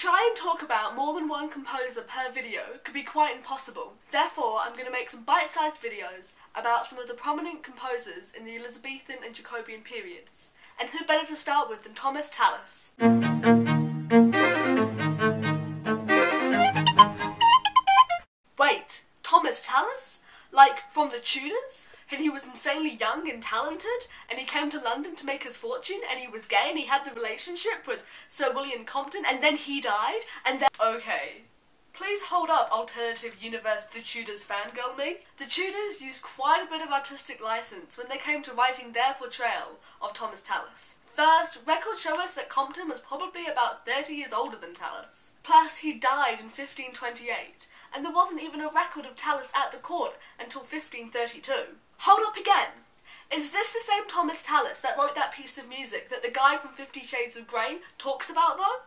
try and talk about more than one composer per video could be quite impossible. Therefore, I'm going to make some bite-sized videos about some of the prominent composers in the Elizabethan and Jacobean periods. And who better to start with than Thomas Tallis? Wait, Thomas Tallis? Like, from the Tudors? And he was insanely young and talented, and he came to London to make his fortune, and he was gay, and he had the relationship with Sir William Compton, and then he died, and then— Okay. Please hold up, alternative universe The Tudors fangirl me. The Tudors used quite a bit of artistic license when they came to writing their portrayal of Thomas Tallis. First, records show us that Compton was probably about 30 years older than Tallis. Plus, he died in 1528, and there wasn't even a record of Tallis at the court until 1532. Hold up again! Is this the same Thomas Tallis that wrote that piece of music that the guy from 50 Shades of Grey talks about, though?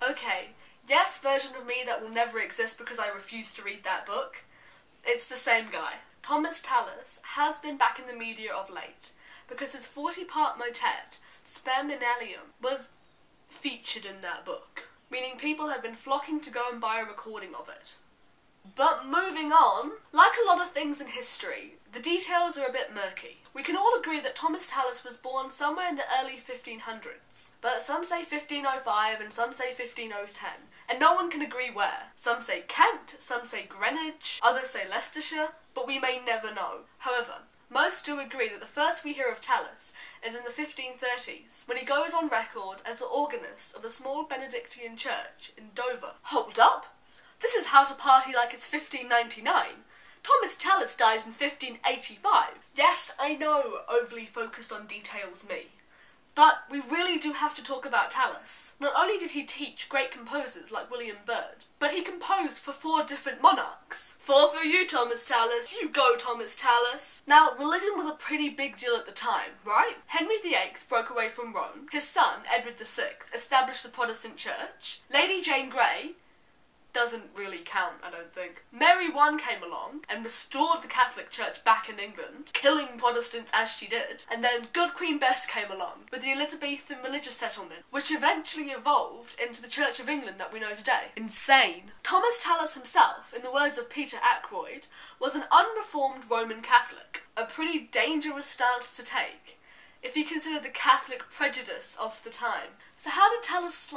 Okay, yes, version of me that will never exist because I refuse to read that book. It's the same guy. Thomas Tallis has been back in the media of late because his 40-part motet, Sperminalium, was featured in that book, meaning people have been flocking to go and buy a recording of it. But moving on, like a lot of things in history, the details are a bit murky. We can all agree that Thomas Tallis was born somewhere in the early 1500s, but some say 1505 and some say 15010, and no one can agree where. Some say Kent, some say Greenwich, others say Leicestershire, but we may never know. However, most do agree that the first we hear of Tallis is in the 1530s, when he goes on record as the organist of a small Benedictine church in Dover. Hold up! This is how to party like it's 1599. Thomas Tallis died in 1585. Yes, I know, overly focused on details me. But we really do have to talk about Tallis. Not only did he teach great composers like William Byrd, but he composed for 4 different monarchs. 4 for you, Thomas Tallis. You go, Thomas Tallis. Now, religion was a pretty big deal at the time, right? Henry VIII broke away from Rome. His son, Edward VI, established the Protestant Church. Lady Jane Grey doesn't really count, I don't think. Mary I came along and restored the Catholic Church back in England, killing Protestants as she did. And then good Queen Bess came along with the Elizabethan religious settlement, which eventually evolved into the Church of England that we know today. Insane. Thomas Tallis himself, in the words of Peter Ackroyd, was an unreformed Roman Catholic. A pretty dangerous stance to take, if you consider the Catholic prejudice of the time. So how did Tallis,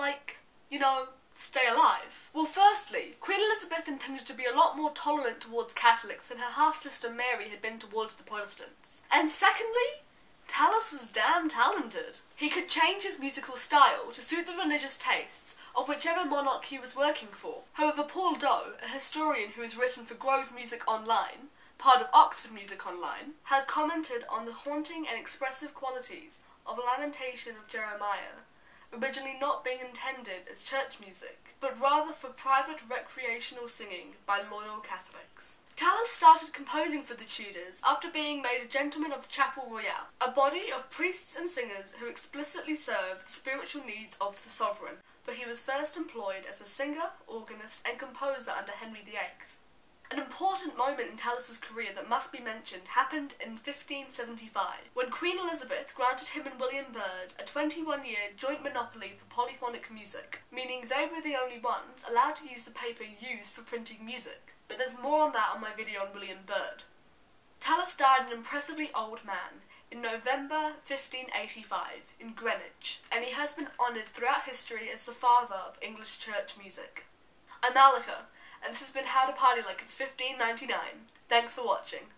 stay alive? Well, firstly, Queen Elizabeth intended to be a lot more tolerant towards Catholics than her half-sister Mary had been towards the Protestants. And secondly, Tallis was damn talented. He could change his musical style to suit the religious tastes of whichever monarch he was working for. However, Paul Doe, a historian who has written for Grove Music Online, part of Oxford Music Online, has commented on the haunting and expressive qualities of Lamentation of Jeremiah, originally not being intended as church music, but rather for private recreational singing by loyal Catholics. Tallis started composing for the Tudors after being made a Gentleman of the Chapel Royal, a body of priests and singers who explicitly served the spiritual needs of the sovereign, but he was first employed as a singer, organist and composer under Henry VIII. An important moment in Tallis's career that must be mentioned happened in 1575, when Queen Elizabeth granted him and William Byrd a 21-year joint monopoly for polyphonic music, meaning they were the only ones allowed to use the paper used for printing music. But there's more on that on my video on William Byrd. Tallis died an impressively old man in November 1585 in Greenwich, and he has been honoured throughout history as the father of English church music. I'm Alika, and this has been How to Party Like It's 1599. Thanks for watching.